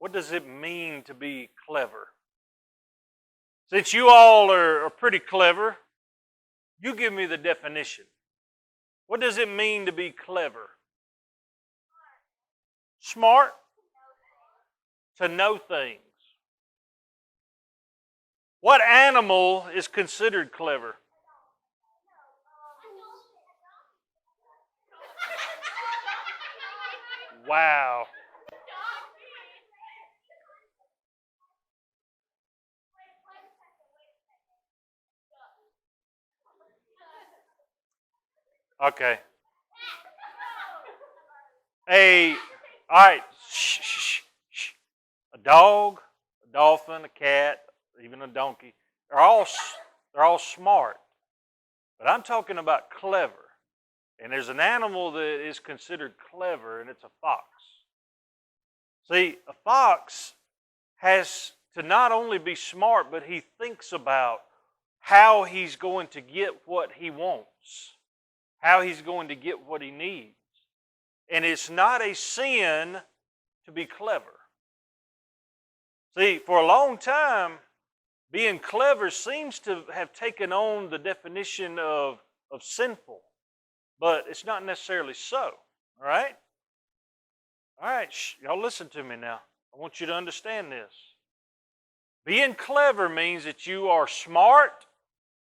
What does it mean to be clever? Since you all are pretty clever, you give me the definition. What does it mean to be clever? Smart? To know things. What animal is considered clever? Wow. Okay. All right. Shh, shh, shh. A dog, a dolphin, a cat, even a donkey. They're all smart. But I'm talking about clever. And there's an animal that is considered clever, and it's a fox. See, a fox has to not only be smart, but he thinks about how he's going to get what he wants, how he's going to get what he needs. And it's not a sin to be clever. See, for a long time, being clever seems to have taken on the definition of sinful, but it's not necessarily so, all right? All right, y'all listen to me now. I want you to understand this. Being clever means that you are smart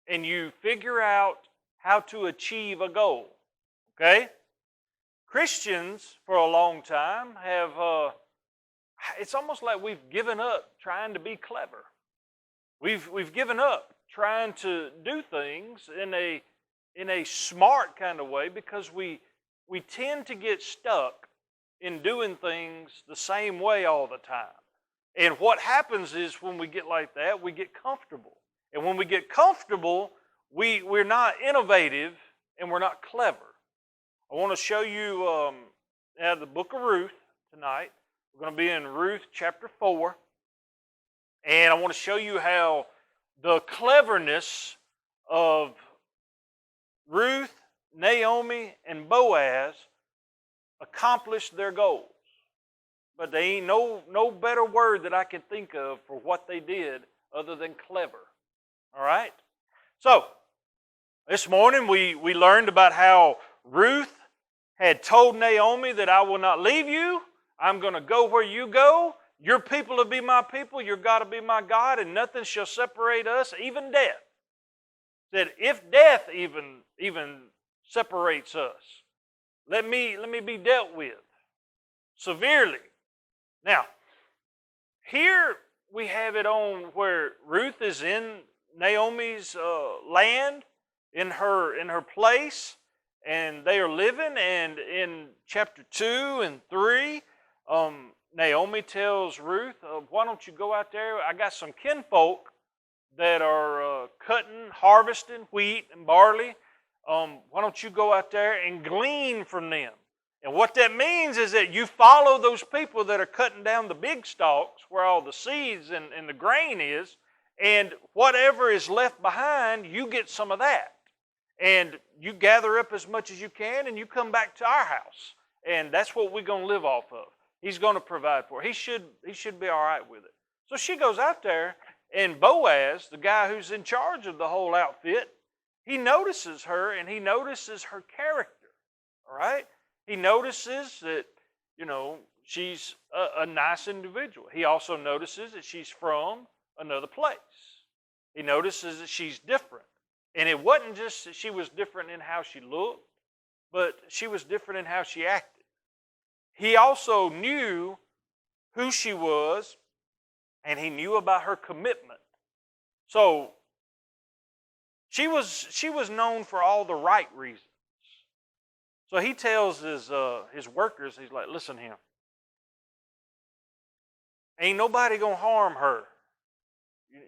and you figure out how to achieve a goal, okay? Christians, for a long time, have, it's almost like we've given up trying to be clever. We've given up trying to do things in a smart kind of way because we tend to get stuck in doing things the same way all the time. And what happens is when we get like that, we get comfortable. And when we get comfortable, we're not innovative and we're not clever. I want to show you out of the book of Ruth tonight. We're going to be in Ruth chapter 4. And I want to show you how the cleverness of Ruth, Naomi, and Boaz accomplished their goals. But there ain't no better word that I can think of for what they did other than clever. All right? So, this morning we learned about how Ruth had told Naomi that I will not leave you. I'm going to go where you go. Your people will be my people. Your God will be my God. And nothing shall separate us, even death. Said, if death even separates us, let me be dealt with severely. Now, here we have it on where Ruth is in Naomi's land, in her place, and they are living. And in chapter 2 and 3, Naomi tells Ruth, why don't you go out there? I got some kinfolk that are cutting, harvesting wheat and barley. Why don't you go out there and glean from them? And what that means is that you follow those people that are cutting down the big stalks where all the seeds and the grain is, and whatever is left behind, you get some of that. And you gather up as much as you can, and you come back to our house. And that's what we're going to live off of. He's going to provide for it. He should be all right with it. So she goes out there, and Boaz, the guy who's in charge of the whole outfit, he notices her, and he notices her character, all right? He notices that, she's a nice individual. He also notices that she's from another place. He notices that she's different. And it wasn't just that she was different in how she looked, but she was different in how she acted. He also knew who she was, and he knew about her commitment. So she was known for all the right reasons. So he tells his workers, he's like, listen here, ain't nobody going to harm her.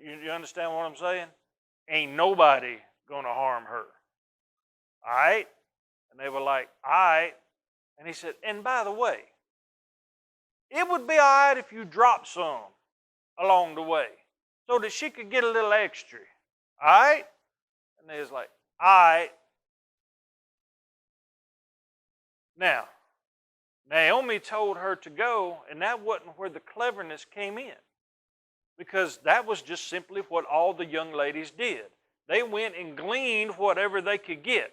You understand what I'm saying? Ain't nobody going to harm her. All right? And they were like, all right. And he said, and by the way, it would be all right if you dropped some along the way so that she could get a little extra. All right? And they was like, all right. Now, Naomi told her to go, and that wasn't where the cleverness came in. Because that was just simply what all the young ladies did. They went and gleaned whatever they could get.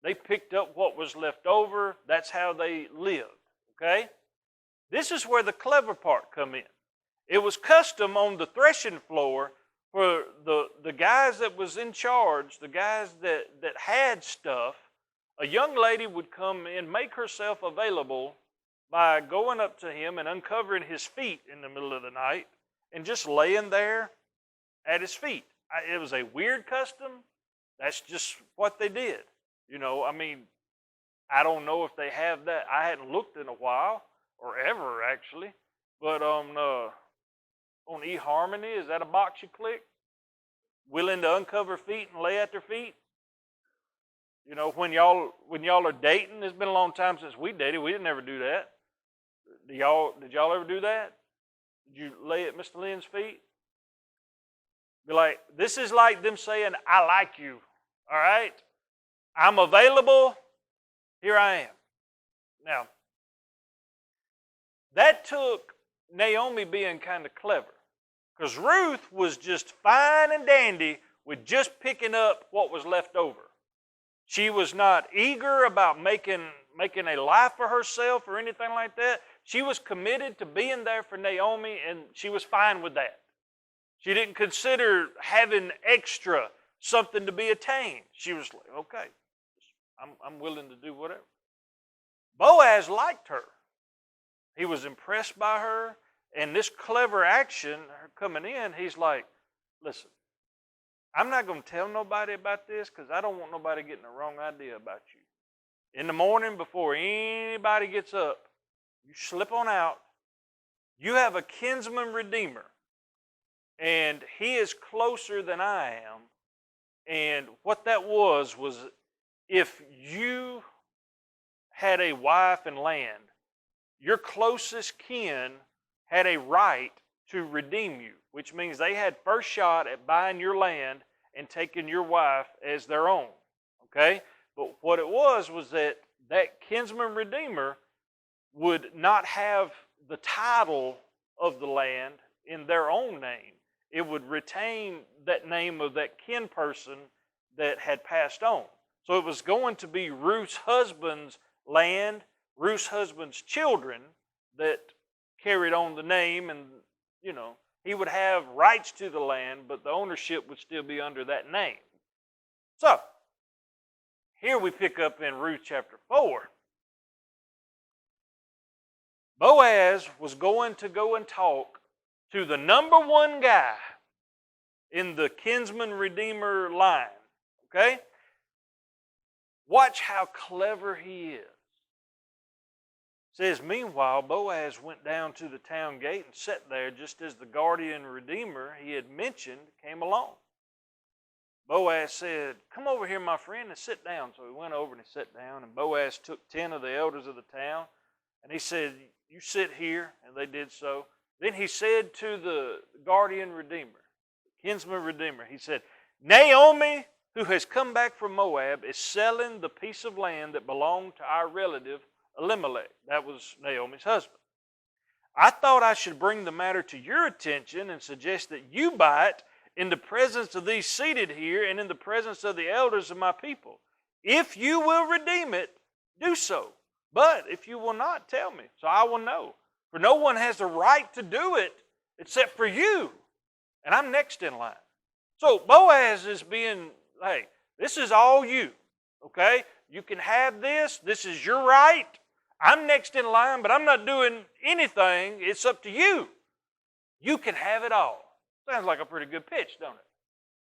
They picked up what was left over. That's how they lived. Okay? This is where the clever part come in. It was custom on the threshing floor for the guys that was in charge, the guys that had stuff. A young lady would come and make herself available by going up to him and uncovering his feet in the middle of the night and just laying there at his feet. It was a weird custom. That's just what they did. You know, I mean, I don't know if they have that. I hadn't looked in a while, or ever actually. But on eHarmony, is that a box you click? Willing to uncover feet and lay at their feet? You know, when y'all are dating, it's been a long time since we dated. We didn't ever do that. Did y'all ever do that? Did you lay at Mr. Lynn's feet? Be like, this is like them saying, I like you. All right? I'm available. Here I am. Now, that took Naomi being kind of clever. Because Ruth was just fine and dandy with just picking up what was left over. She was not eager about making a life for herself or anything like that. She was committed to being there for Naomi, and she was fine with that. She didn't consider having extra something to be attained. She was like, okay, I'm willing to do whatever. Boaz liked her. He was impressed by her, and this clever action, her coming in, he's like, listen, I'm not going to tell nobody about this because I don't want nobody getting the wrong idea about you. In the morning before anybody gets up, you slip on out. You have a kinsman redeemer, and he is closer than I am. And what that was if you had a wife and land, your closest kin had a right to redeem you, which means they had first shot at buying your land and taking your wife as their own. Okay? But what it was that kinsman redeemer would not have the title of the land in their own name. It would retain that name of that kin person that had passed on. So it was going to be Ruth's husband's land, Ruth's husband's children that carried on the name, and, you know, he would have rights to the land, but the ownership would still be under that name. So, here we pick up in Ruth chapter 4. Boaz was going to go and talk to the number one guy in the kinsman redeemer line. Okay? Watch how clever he is. It says, meanwhile, Boaz went down to the town gate and sat there just as the guardian redeemer he had mentioned came along. Boaz said, come over here, my friend, and sit down. So he went over and he sat down, and Boaz took 10 of the elders of the town, and he said, you sit here, and they did so. Then he said to the guardian redeemer, the kinsman redeemer, he said, Naomi, who has come back from Moab, is selling the piece of land that belonged to our relative Elimelech. That was Naomi's husband. I thought I should bring the matter to your attention and suggest that you buy it in the presence of these seated here and in the presence of the elders of my people. If you will redeem it, do so. But if you will not, tell me, so I will know. For no one has the right to do it except for you. And I'm next in line. So Boaz is being, hey, this is all you. Okay? You can have this. This is your right. I'm next in line, but I'm not doing anything. It's up to you. You can have it all. Sounds like a pretty good pitch, don't it?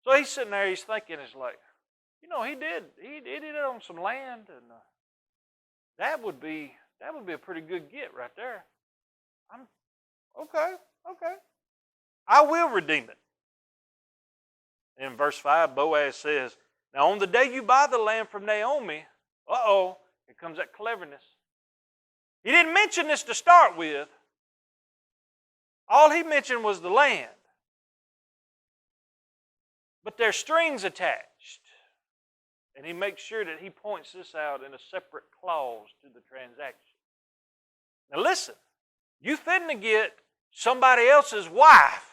So he's sitting there, he's thinking, it's like, you know, he did it on some land, and that would be a pretty good get right there. Okay. I will redeem it. In verse 5, Boaz says, now on the day you buy the land from Naomi, here comes that cleverness. He didn't mention this to start with. All he mentioned was the land. But there's strings attached. And he makes sure that he points this out in a separate clause to the transaction. Now listen, you finna get somebody else's wife.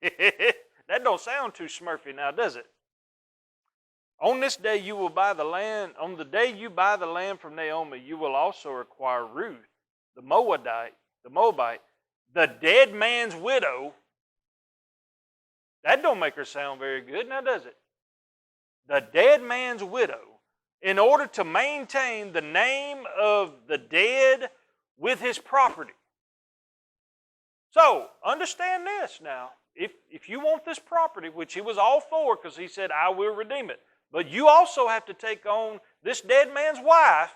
That don't sound too smurfy now, does it? On this day you will buy the land, on the day you buy the land from Naomi, you will also acquire Ruth, the Moabite, the dead man's widow. That don't make her sound very good, now does it? The dead man's widow, in order to maintain the name of the dead with his property. So, understand this now. If you want this property, which he was all for because he said, I will redeem it, but you also have to take on this dead man's wife,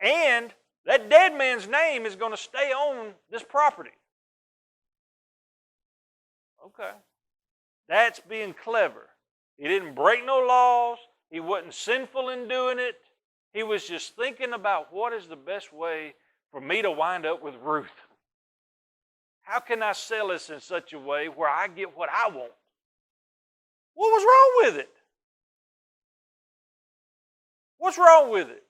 and that dead man's name is going to stay on this property. Okay. That's being clever. He didn't break no laws. He wasn't sinful in doing it. He was just thinking about what is the best way for me to wind up with Ruth. How can I sell this in such a way where I get what I want? What was wrong with it? What's wrong with it?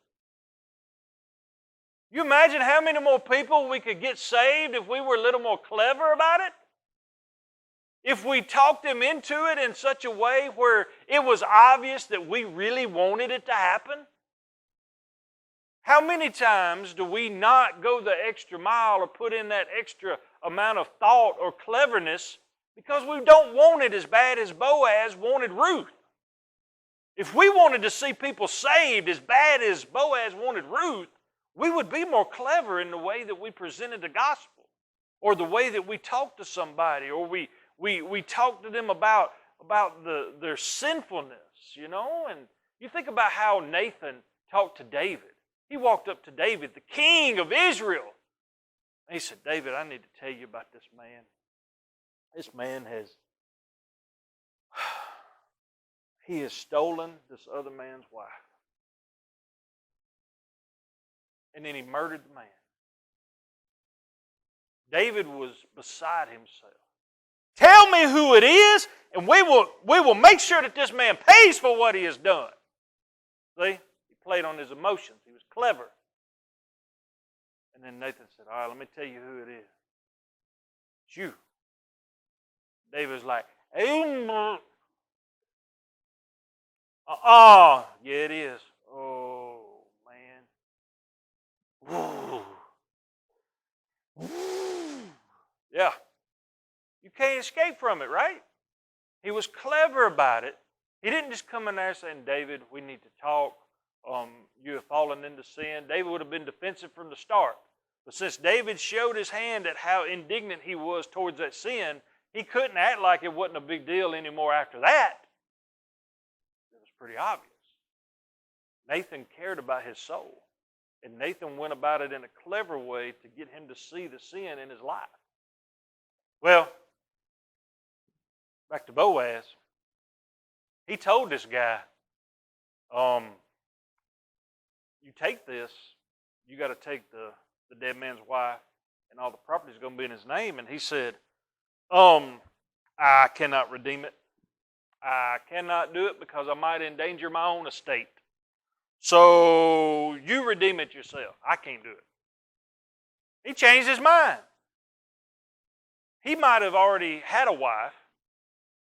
You imagine how many more people we could get saved if we were a little more clever about it? If we talked them into it in such a way where it was obvious that we really wanted it to happen? How many times do we not go the extra mile or put in that extra amount of thought or cleverness because we don't want it as bad as Boaz wanted Ruth? If we wanted to see people saved as bad as Boaz wanted Ruth, we would be more clever in the way that we presented the gospel, or the way that we talked to somebody, or we talked to them about their sinfulness, you know? And you think about how Nathan talked to David. He walked up to David, the king of Israel. And he said, David, I need to tell you about this man. This man he has stolen this other man's wife. And then he murdered the man. David was beside himself. Tell me who it is, and we will make sure that this man pays for what he has done. See? He played on his emotions. He was clever. And then Nathan said, all right, let me tell you who it is. It's you. David was like, yeah, it is. Oh, man. Yeah. You can't escape from it, right? He was clever about it. He didn't just come in there saying, David, we need to talk. You have fallen into sin. David would have been defensive from the start. But since David showed his hand at how indignant he was towards that sin, he couldn't act like it wasn't a big deal anymore after that. It was pretty obvious. Nathan cared about his soul. And Nathan went about it in a clever way to get him to see the sin in his life. Well, back to Boaz. He told this guy, you take this, you got to take the dead man's wife, and all the property is going to be in his name. And he said, I cannot redeem it. I cannot do it because I might endanger my own estate. So you redeem it yourself. I can't do it. He changed his mind. He might have already had a wife.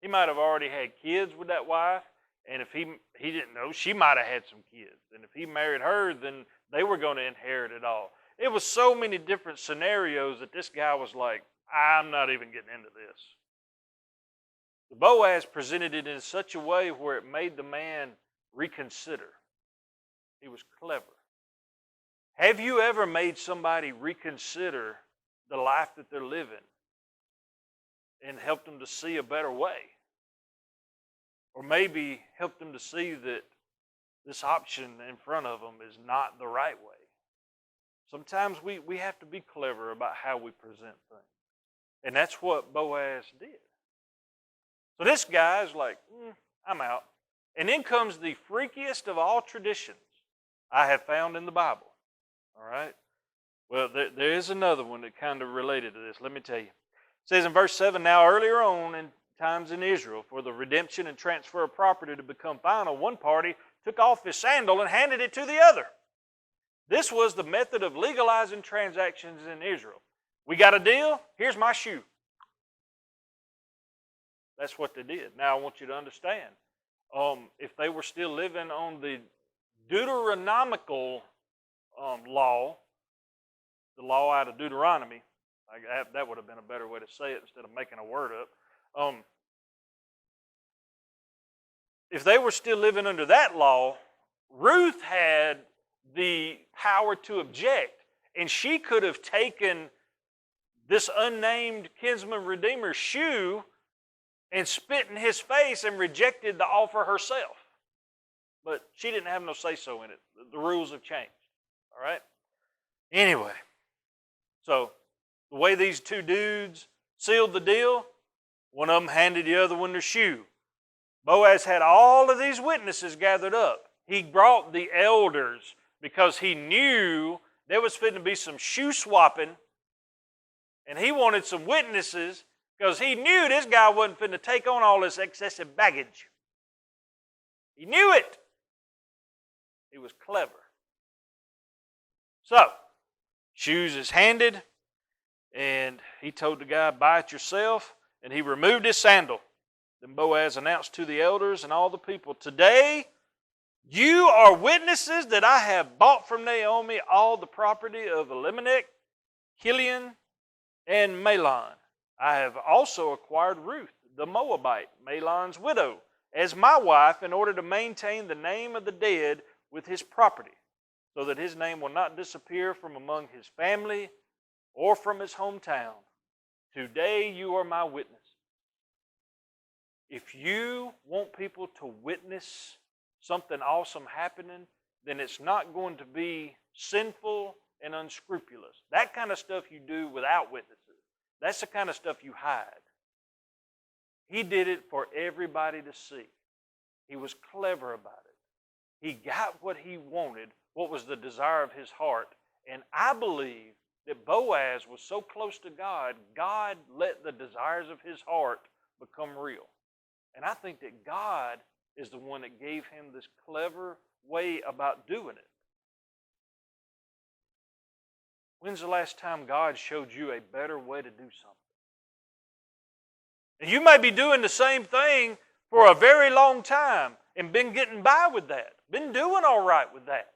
He might have already had kids with that wife. And if he didn't know, she might have had some kids. And if he married her, then they were going to inherit it all. It was so many different scenarios that this guy was like, I'm not even getting into this. The Boaz presented it in such a way where it made the man reconsider. He was clever. Have you ever made somebody reconsider the life that they're living and helped them to see a better way? Or maybe helped them to see that this option in front of them is not the right way. Sometimes we have to be clever about how we present things. And that's what Boaz did. So this guy is like, I'm out. And then comes the freakiest of all traditions I have found in the Bible. All right? Well, there is another one that kind of related to this. Let me tell you. It says in verse 7, now earlier on in times in Israel, for the redemption and transfer of property to become final, one party took off his sandal and handed it to the other. This was the method of legalizing transactions in Israel. We got a deal, here's my shoe. That's what they did. Now I want you to understand, if they were still living on the Deuteronomical law, the law out of Deuteronomy, that would have been a better way to say it instead of making a word up. If they were still living under that law, Ruth had the power to object, and she could have taken this unnamed kinsman redeemer's shoe and spit in his face and rejected the offer herself. But she didn't have no say-so in it. The rules have changed. All right? Anyway, so the way these two dudes sealed the deal, one of them handed the other one their shoe. Boaz had all of these witnesses gathered up. He brought the elders because he knew there was fitting to be some shoe swapping, and he wanted some witnesses because he knew this guy wasn't fitting to take on all this excessive baggage. He knew it. He was clever. So, shoes is handed, and he told the guy, buy it yourself, and he removed his sandal. Then Boaz announced to the elders and all the people, today you are witnesses that I have bought from Naomi all the property of Elimelech, Kilion, and Mahlon. I have also acquired Ruth, the Moabite, Mahlon's widow, as my wife in order to maintain the name of the dead with his property, so that his name will not disappear from among his family or from his hometown. Today you are my witness. If you want people to witness something awesome happening, then it's not going to be sinful and unscrupulous. That kind of stuff you do without witnesses. That's the kind of stuff you hide. He did it for everybody to see. He was clever about it. He got what he wanted, what was the desire of his heart. And I believe that Boaz was so close to God, God let the desires of his heart become real. And I think that God is the one that gave him this clever way about doing it. When's the last time God showed you a better way to do something? And you may be doing the same thing for a very long time and been getting by with that, been doing all right with that.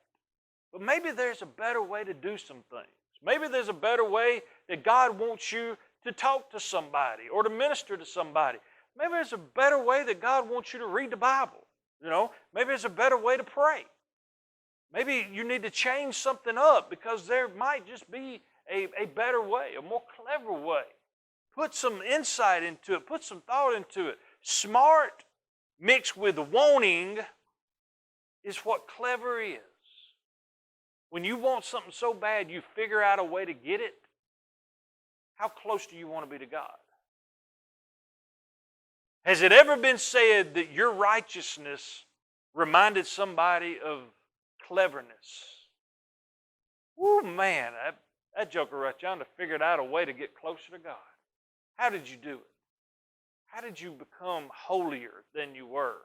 But maybe there's a better way to do some things. Maybe there's a better way that God wants you to talk to somebody or to minister to somebody. Maybe there's a better way that God wants you to read the Bible. Maybe there's a better way to pray. Maybe you need to change something up because there might just be a better way, a more clever way. Put some insight into it. Put some thought into it. Smart mixed with wanting is what clever is. When you want something so bad you figure out a way to get it, how close do you want to be to God? Has it ever been said that your righteousness reminded somebody of cleverness? Woo, man, that joker right there figured out a way to get closer to God. How did you do it? How did you become holier than you were?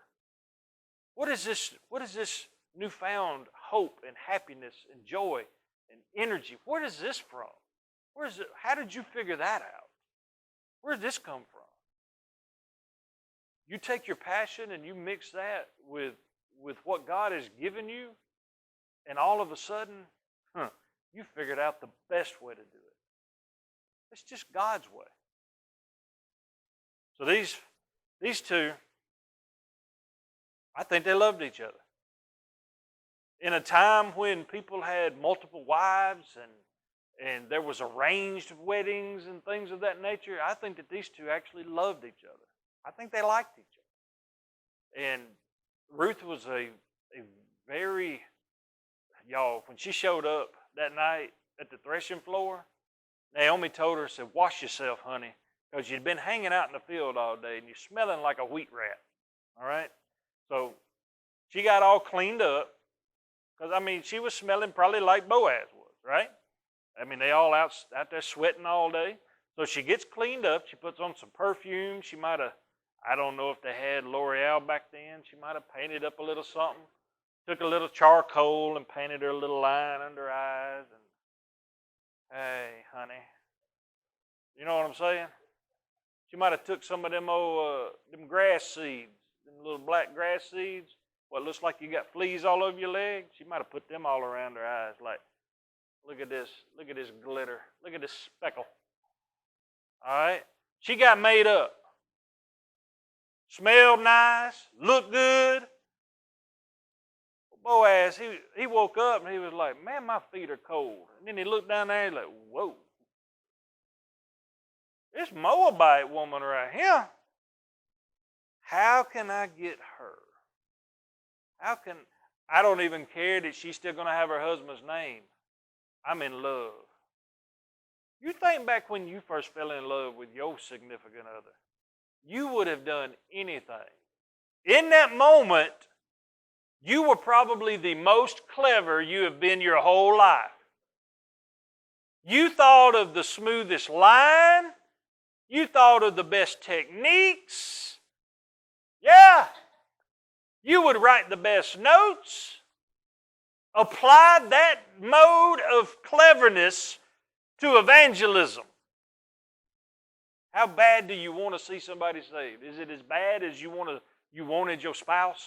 What is this newfound hope and happiness and joy and energy? Where is this from? How did you figure that out? Where did this come from? You take your passion and you mix that with what God has given you, and all of a sudden, you figured out the best way to do it. It's just God's way. So these two, I think they loved each other. In a time when people had multiple wives and there was arranged weddings and things of that nature, I think that these two actually loved each other. I think they liked each other. And Ruth was a very, when she showed up that night at the threshing floor, Naomi told her, said, wash yourself, honey, because you'd been hanging out in the field all day and you're smelling like a wheat rat. All right? So she got all cleaned up because, she was smelling probably like Boaz was, right? They all out there sweating all day. So she gets cleaned up. She puts on some perfume. She might have, I don't know if they had L'Oreal back then. She might have painted up a little something. took a little charcoal and painted her a little line under her eyes. And, hey, honey. You know what I'm saying? She might have took some of them old, them grass seeds, them little black grass seeds. What looks like you got fleas all over your leg. She might have put them all around her eyes like, look at this glitter. Look at this speckle. All right? She got made up. Smelled nice, looked good. Boaz, he woke up and he was like, man, my feet are cold. And then he looked down there and he's like, whoa. This Moabite woman right here, how can I get her? I don't even care that she's still going to have her husband's name. I'm in love. You think back when you first fell in love with your significant other. You would have done anything. In that moment, you were probably the most clever you have been your whole life. You thought of the smoothest line. You thought of the best techniques. Yeah. You would write the best notes. Applied that mode of cleverness to evangelism. How bad do you want to see somebody saved? Is it as bad as you wanted your spouse?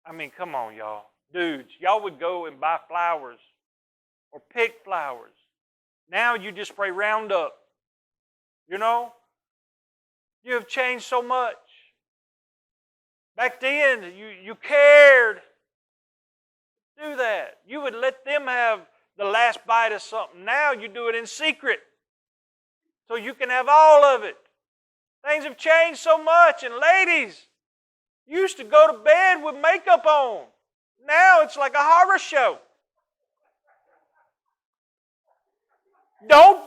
I mean, come on, y'all. Dudes, y'all would go and buy flowers or pick flowers. Now you just spray Roundup. You know? You have changed so much. Back then, you cared. Do that. You would let them have the last bite of something. Now you do it in secret. So you can have all of it. Things have changed so much. And ladies, you used to go to bed with makeup on. Now it's like a horror show.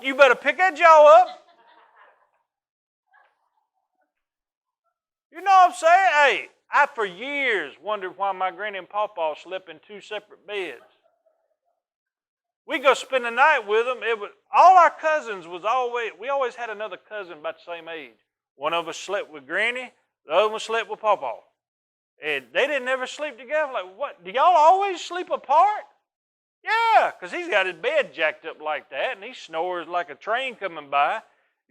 You better pick that jaw up. You know what I'm saying? Hey, I for years wondered why my granny and pawpaw slept in two separate beds. We go spend the night with them. All our cousins we always had another cousin about the same age. One of us slept with granny, the other one slept with pawpaw. And they didn't ever sleep together. Like, what? Do y'all always sleep apart? Yeah, because he's got his bed jacked up like that, and he snores like a train coming by.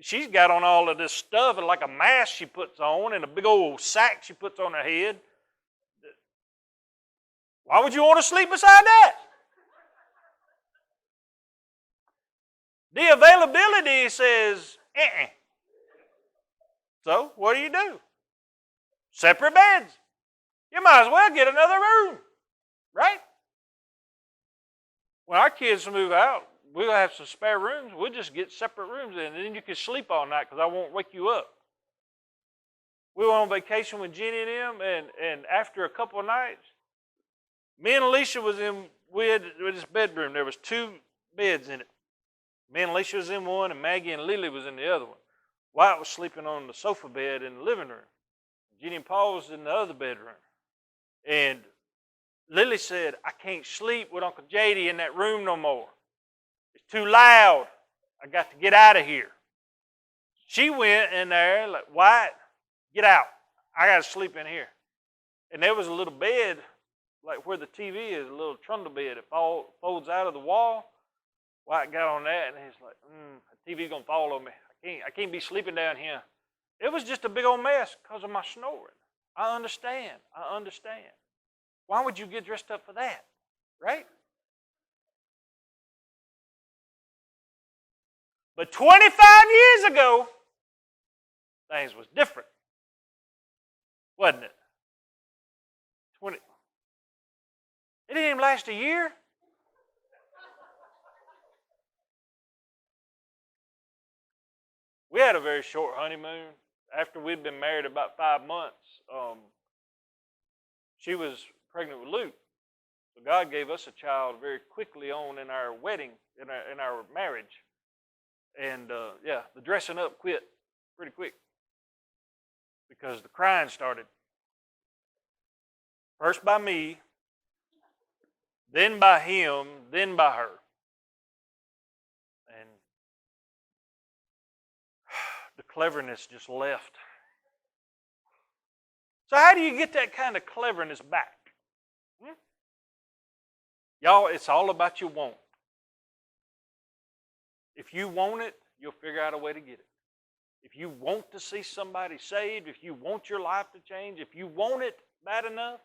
She's got on all of this stuff and like a mask she puts on and a big old sack she puts on her head. Why would you want to sleep beside that? The availability says, So, what do? Separate beds. You might as well get another room, right? When our kids move out, we'll have some spare rooms. We'll just get separate rooms in, and then you can sleep all night because I won't wake you up. We went on vacation with Jenny and them, and after a couple of nights, me and Alicia we had this bedroom. There was two beds in it. Me and Alicia was in one, and Maggie and Lily was in the other one. Wyatt was sleeping on the sofa bed in the living room. Jenny and Paul was in the other bedroom. And Lily said, I can't sleep with Uncle J.D. in that room no more. It's too loud. I got to get out of here. She went in there like, Wyatt, get out. I got to sleep in here. And there was a little bed, like where the TV is, a little trundle bed. It folds out of the wall. Wyatt got on that, and he's like, the TV's going to fall on me. I can't be sleeping down here. It was just a big old mess because of my snoring. I understand. Why would you get dressed up for that, right? But 25 years ago, things was different, wasn't it? It didn't even last a year. We had a very short honeymoon. After we'd been married about 5 months, she was pregnant with Luke. So God gave us a child very quickly on in our wedding, in our marriage. And the dressing up quit pretty quick because the crying started. First by me, then by him, then by her. And the cleverness just left. So how do you get that kind of cleverness back? Hmm? Y'all, it's all about your want. If you want it, you'll figure out a way to get it. If you want to see somebody saved, if you want your life to change, if you want it bad enough,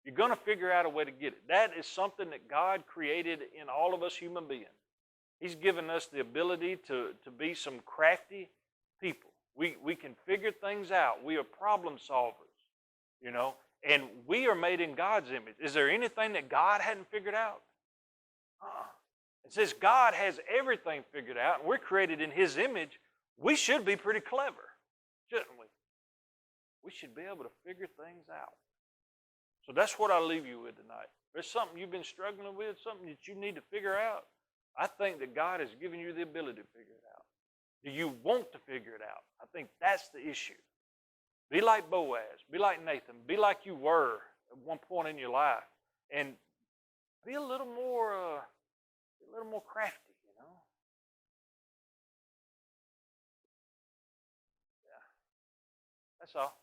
you're going to figure out a way to get it. That is something that God created in all of us human beings. He's given us the ability to be some crafty people. We can figure things out. We are problem solvers, you know, and we are made in God's image. Is there anything that God hadn't figured out? It says God has everything figured out, and we're created in His image. We should be pretty clever, shouldn't we? We should be able to figure things out. So that's what I leave you with tonight. If there's something you've been struggling with, something that you need to figure out, I think that God has given you the ability to figure it out. Do you want to figure it out? I think that's the issue. Be like Boaz. Be like Nathan. Be like you were at one point in your life. And be a little more crafty, you know? Yeah. That's all.